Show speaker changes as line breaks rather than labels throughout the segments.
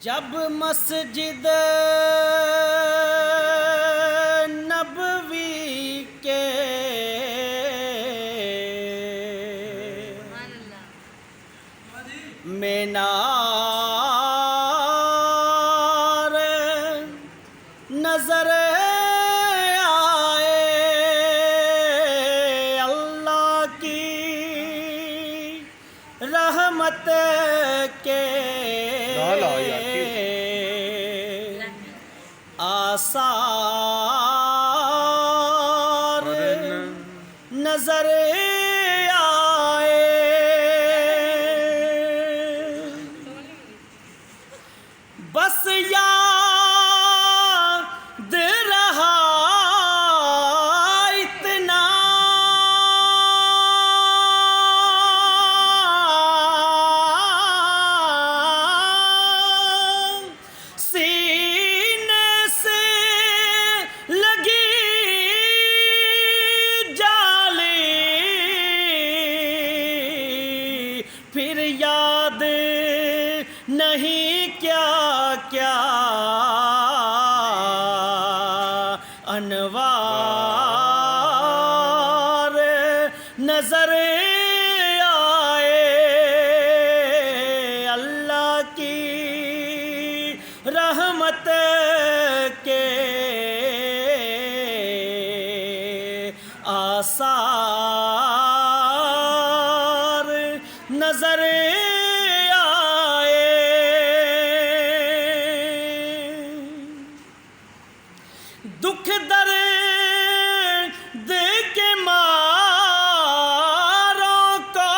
जब मस्जिद नबवी के मीनार नजर आए अल्लाह की रहमत के आसार नजर आए। बस याद रहा इतना सीने से लगी जाली, फिर याद नहीं क्या क्या अनवार नजर आए अल्लाह की रहमत के आसार नजर आए। दुख दर्द के मारों को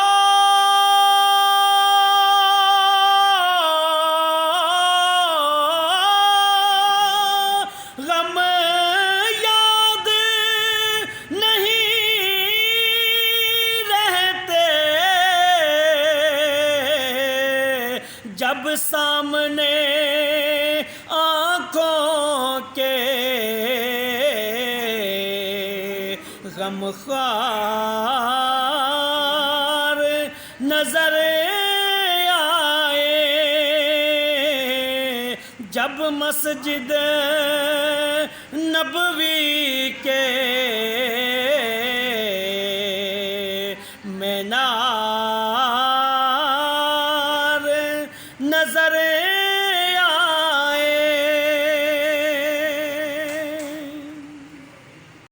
गम याद नहीं रहते, जब सामने आँखों के गमख्वार नजर आए। जब मस्जिद नबवी के